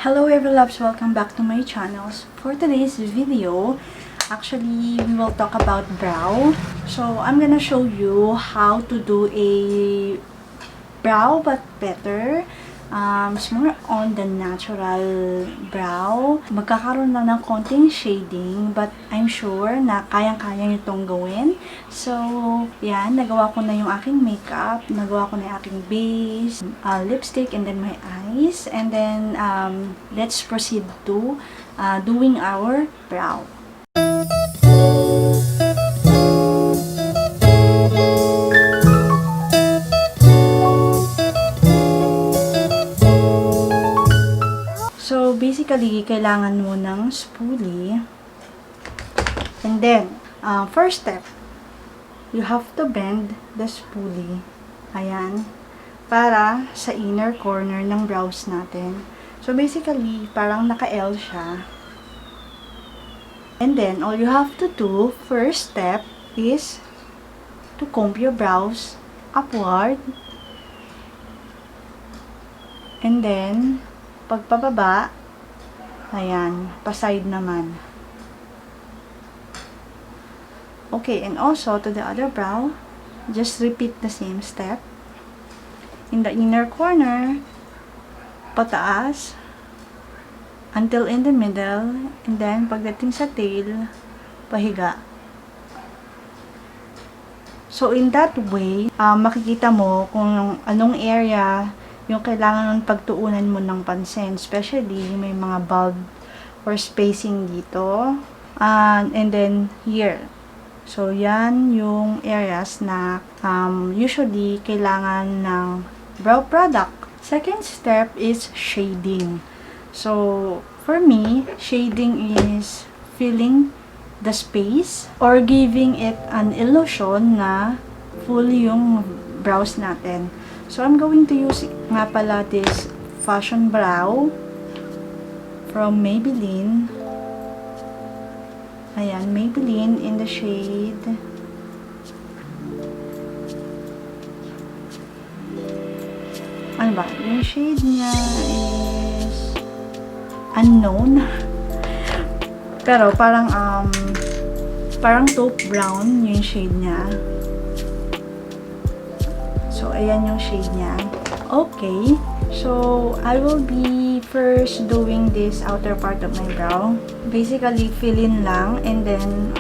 Hello everloves, welcome back to my channels. For today's video, actually we will talk about brow. So I'm gonna show you how to do a brow but better. It's more on the natural brow. Magkakaroon na ng konting shading, but I'm sure na kayang-kaya nyo itong gawin. So, yan, nagawa ko na yung aking makeup, nagawa ko na yung aking base, lipstick, and then my eyes. And then, let's proceed to doing our brow. So, basically, kailangan mo ng spoolie. And then, first step, you have to bend the spoolie. Ayan. Para sa inner corner ng brows natin. So, basically, parang naka-L siya. And then, all you have to do, first step, is to comb your brows upward. And then, pagpababa, ayan, pa-side naman. Okay, and also to the other brow, just repeat the same step. In the inner corner, pataas, until in the middle, and then pagdating sa tail, pahiga. So, in that way, makikita mo kung anong area yung kailangan pagtuunan mo ng pansin, especially may mga bulb or spacing dito, and then here. So yan yung areas na usually kailangan ng brow product. Second step is shading. So for me, shading is filling the space or giving it an illusion na full yung brows natin. So, I'm going to use nga pala this Fashion Brow from Maybelline. Ayan, Maybelline in the shade ano ba? Yung shade niya is unknown. Pero parang taupe brown yung shade niya. So, ayan yung shade niya. Okay. So, I will be first doing this outer part of my brow. Basically, fill in lang. And then,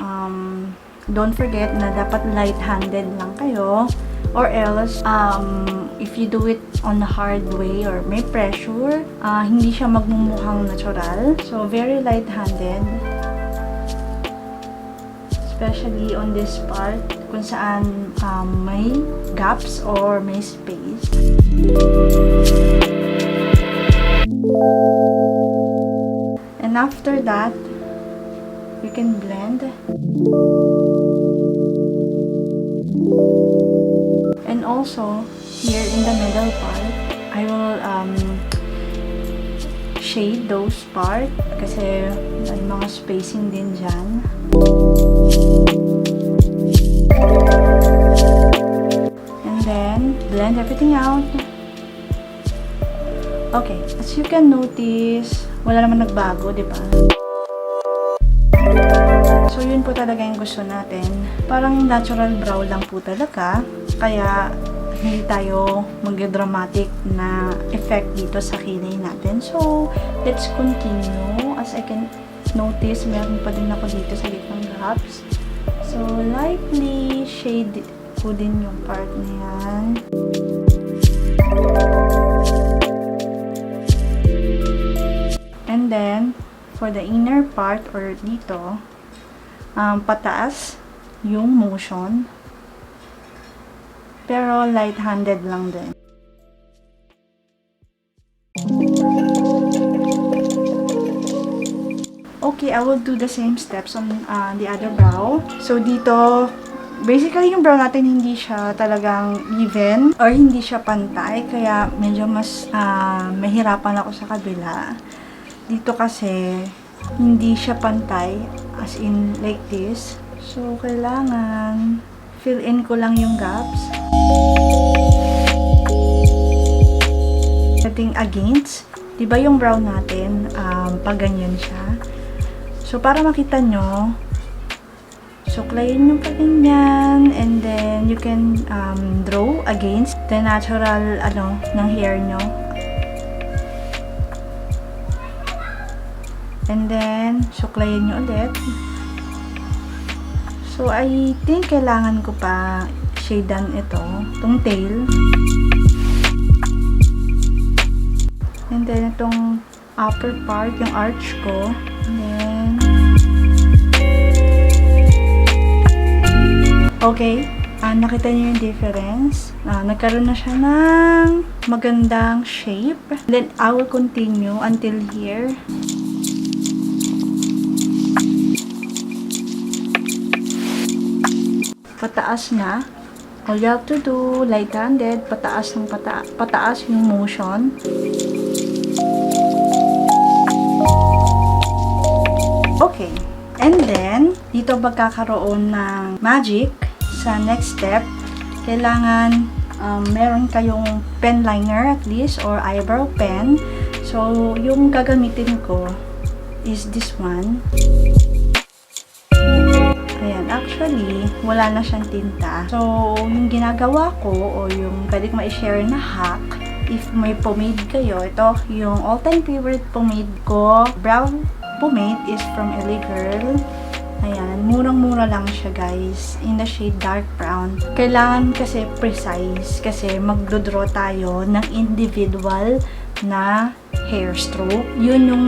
don't forget na dapat light-handed lang kayo. Or else, if you do it on a hard way or may pressure, hindi siya magmumukhang natural. So, very light-handed. Especially on this part, kung saan may gaps or may space. And after that, you can blend. And also, here in the middle part, I will shade those part kasi may mga spacing din dyan. And then, blend everything out. Okay, as you can notice, wala naman nagbago, di ba? So, yun po talaga yung gusto natin. Parang natural brow lang po talaga. Kaya, hindi tayo mag-dramatic na effect dito sa kilay natin. So, let's continue. As I can notice, meron pa din ako dito sa gitnang gaps. So, lightly shade ko din yung part na yan. And then, for the inner part or dito, pataas yung motion. Pero light-handed lang din. Okay, I will do the same steps on the other brow. So, dito, basically yung brow natin hindi siya talagang even or hindi siya pantay. Kaya medyo mas mahirapan ako sa kabila. Dito kasi, hindi siya pantay as in like this. So, kailangan fill in ko lang yung gaps. Setting against Diba yung brow natin, pag ganyan siya. So, para makita nyo, suklayin nyo pa ganyan, and then you can draw against the natural, ng hair nyo. And then, suklayin nyo ulit. So, I think kailangan ko pa shadean itong tail. And then, itong upper part, yung arch ko. And then, okay. Nakita niyo yung difference. Nagkaroon na siya ng magandang shape. And then, I will continue until here. Pataas na. All you have to do, light-handed, pataas yung motion. Okay. And then, dito magkakaroon ng magic. Sa next step, kailangan meron kayong pen liner at least or eyebrow pen. So, yung gagamitin ko is this one. Ayan, actually, wala na siyang tinta. So, yung ginagawa ko o yung pwede ko ma-share na hack, if may pomade kayo, ito yung all-time favorite pomade ko, Brow Pomade is from LA Girl. Ayan, murang-mura lang siya guys, in the shade dark brown. Kailangan kasi precise, kasi magdodraw tayo ng individual na hair stroke. Yun yung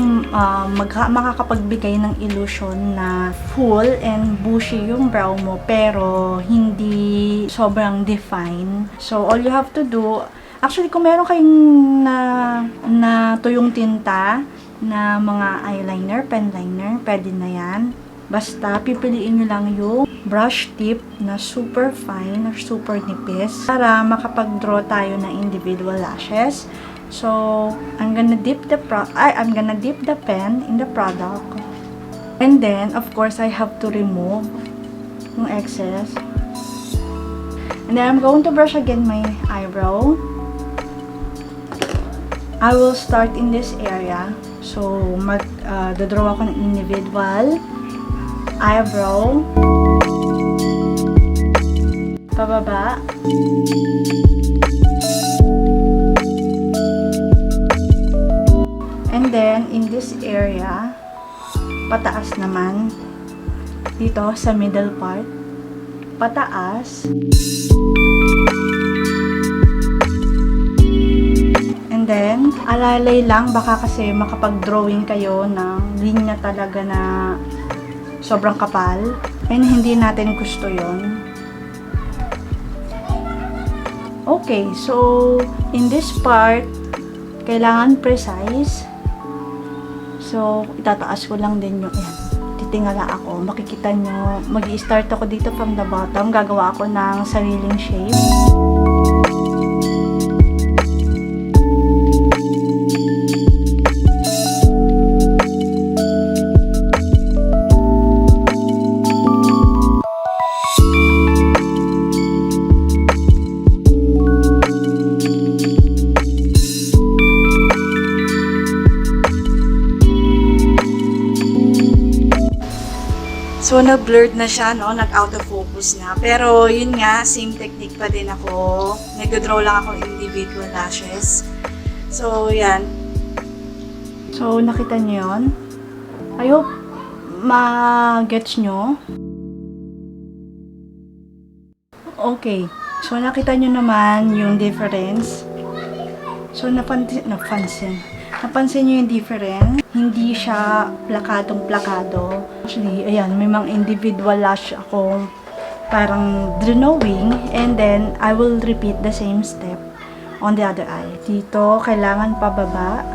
makakapagbigay ng illusion na full and bushy yung brow mo, pero hindi sobrang define. So, all you have to do, actually, kung meron kayong na tuyong tinta, na mga eyeliner, pen liner, pwede na yan. Basta, pipiliin nyo lang yung brush tip na super fine or super nipis para makapag-draw tayo ng individual lashes. So, I'm gonna dip the pen in the product. And then, of course, I have to remove yung excess. And then, I'm going to brush again my eyebrow. I will start in this area. So, mag-draw ako ng individual eyebrow. Pababa. And then, in this area, pataas naman. Dito, sa middle part. Pataas. And then, alalay lang, baka kasi makapag-drawing kayo ng linya talaga na sobrang kapal. And hindi natin gusto yon. Okay, so, in this part, kailangan precise. So, itataas ko lang din yung, ayan, titingala ako. Makikita nyo, mag-i-start ako dito from the bottom. Gagawa ako ng sariling shape. So, nag-blurred na siya, no? Nag-out of focus na. Pero, yun nga, same technique pa din ako. Nag-draw lang ako individual lashes. So, yan. So, nakita niyo yun? I hope ma-gets nyo. Okay. So, nakita nyo naman yung difference. So, napansin nyo yung difference. Hindi siya plakadong-plakado. Actually, ayan, may mga individual lash akong parang drawing. And then, I will repeat the same step on the other eye. Dito, kailangan pababa.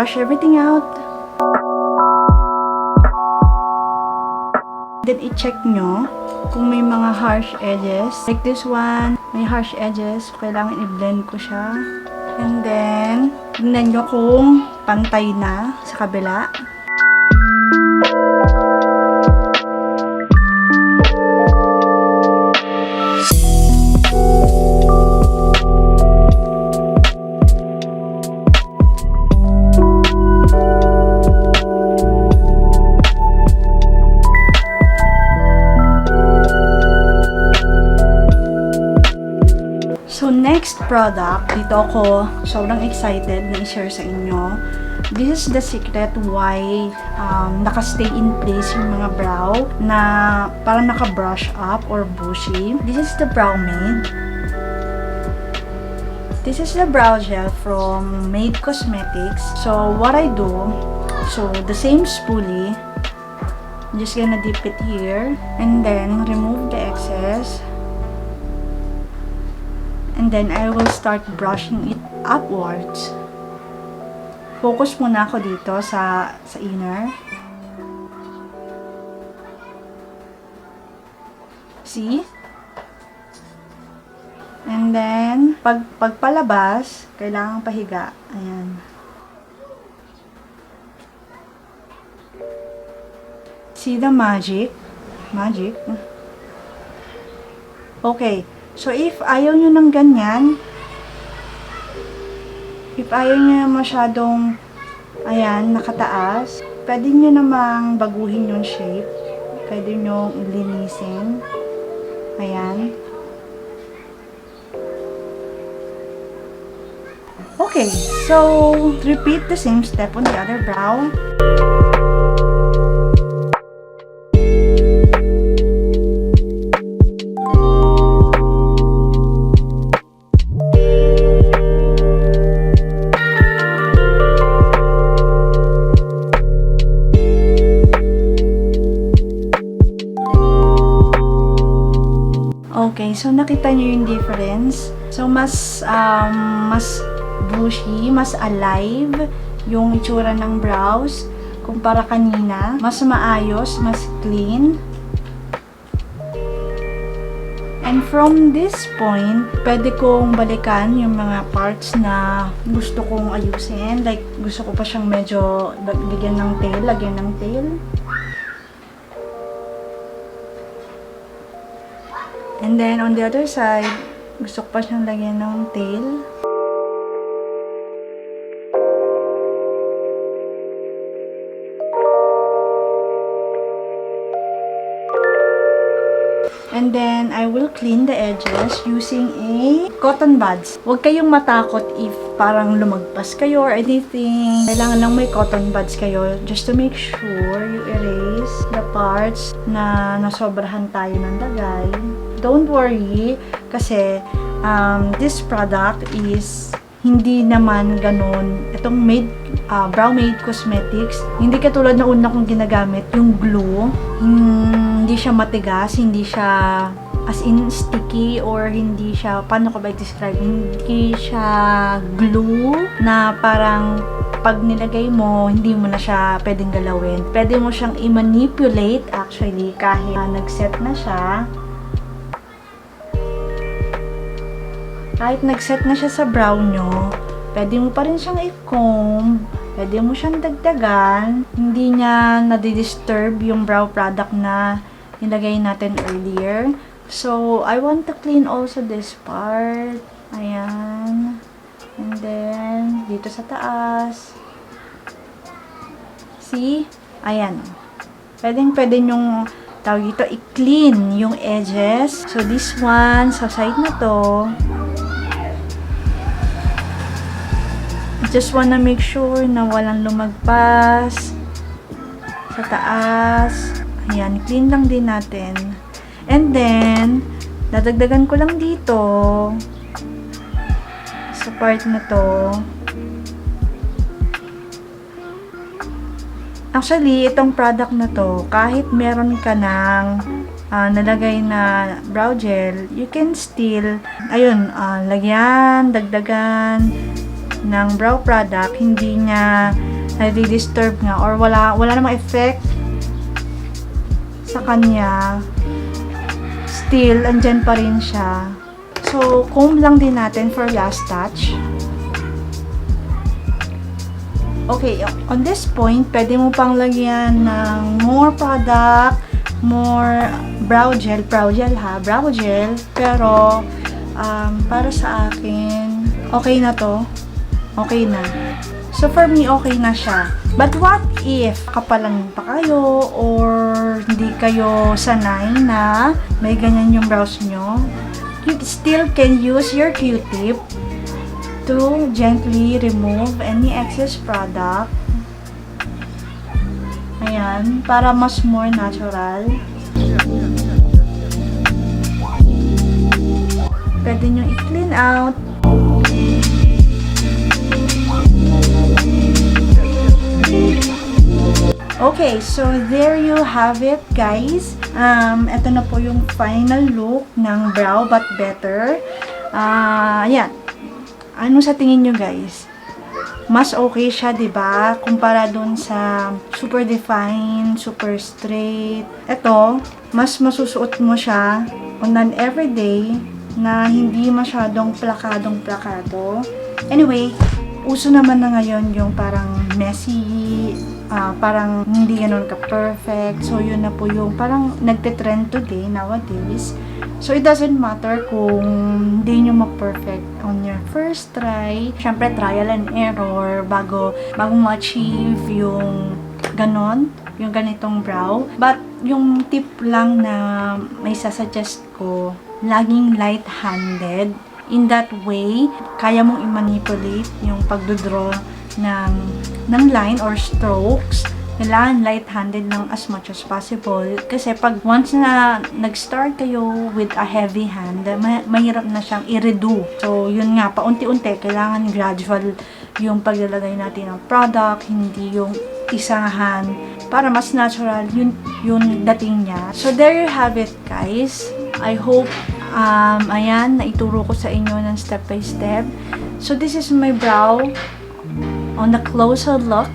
brush everything out. Then, i-check nyo kung may mga harsh edges. Like this one, may harsh edges. Kailangan i-blend ko siya. And then, tignan nyo kung pantay na sa kabila. So, next product, dito ako sobrang excited na i-share sa inyo. This is the secret why naka-stay in place yung mga brow na parang naka-brush up or bushy. This is the Brow Pomade. This is the brow gel from Maybelline Cosmetics. So, what I do, so the same spoolie, I'm just gonna dip it here and then remove the excess. And then, I will start brushing it upwards. Focus muna ako dito sa inner. See? And then, pagpalabas, kailangan pahiga. Ayan. See the magic? Magic? Okay. So, if ayaw nyo ng ganyan, if ayaw nyo masyadong, ayan, nakataas, pwede nyo namang baguhin yung shape. Pwede nyo linisin. Ayan. Okay, so, repeat the same step on the other brow. Okay, so nakita nyo yung difference. So, mas bushy, mas alive yung itsura ng brows kumpara kanina. Mas maayos, mas clean. And from this point, pwede kong balikan yung mga parts na gusto kong ayusin. Like, gusto ko pa siyang medyo lagyan ng tail. And then, on the other side, gusto ko pa siyang lagyan ng tail. And then, I will clean the edges using a cotton buds. Huwag kayong matakot if parang lumagpas kayo or anything. Kailangan lang may cotton buds kayo just to make sure you erase the parts na nasobrahan tayo ng lagay. Don't worry kasi this product is hindi naman ganun. Itong Brow Pomade Cosmetics, hindi katulad na una kong ginagamit, yung glue. Hindi siya matigas, hindi siya as in sticky or hindi siya, paano ko ba i-describe? Hindi siya glue na parang pag nilagay mo, hindi mo na siya pwedeng galawin. Pwede mo siyang i-manipulate actually kahit nag-set na siya. Kahit nag-set na siya sa brow nyo, pwede mo pa rin siyang i-comb, pwede mo siyang dagdagan, hindi niya nadi-disturb yung brow product na nilagay natin earlier. So, I want to clean also this part. Ayan. And then, dito sa taas. See? Ayan. Pwede nyong tawag dito, i-clean yung edges. So, this one, sa side na to, just wanna make sure na walang lumagpas sa taas. Ayan, clean lang din natin. And then, dadagdagan ko lang dito sa part na to. Actually, itong product na to, kahit meron ka ng nalagay na brow gel, you can still, ayun, lagyan, dagdagan ng brow product, hindi niya nadi-disturb nga or wala namang effect sa kanya, still andyan pa rin siya. So comb lang din natin for last touch. Okay, on this point, pwede mo pang lagyan ng more product, more brow gel ha, brow gel, pero para sa akin, okay na to. Okay na. So for me, okay na siya. But what if kapalan pa kayo or hindi kayo sanay na may ganyan yung brows nyo? You still can use your Q-tip to gently remove any excess product. Ayan, para mas more natural. Pwede nyo i-clean out. Okay, so there you have it, guys. Ito na po yung final look ng Brow But Better. Ayan. Ano sa tingin nyo, guys? Mas okay siya, 'di ba? Kumpara dun sa super defined, super straight. Ito, mas masusuot mo siya on an everyday na hindi masyadong plakadong-plakado. Anyway, uso naman na ngayon yung parang messy, parang hindi ganun ka-perfect. So, yun na po yung parang nagte-trend today, nowadays. So, it doesn't matter kung hindi nyo ma-perfect on your first try. Siyempre, trial and error bago ma-achieve yung ganon, yung ganitong brow. But, yung tip lang na may sasuggest ko, laging light-handed. In that way, kaya mong i-manipulate yung pagdodraw ng line or strokes. Kailangan light-handed lang as much as possible. Kasi pag once na nag-start kayo with a heavy hand, mahirap na siyang i-redo. So, yun nga, paunti-unti, kailangan gradual yung paglalagay natin ng product, hindi yung isang hand, para mas natural yung dating niya. So, there you have it, guys. I hope, ayan, naituro ko sa inyo ng step by step. So, this is my brow on the closer look.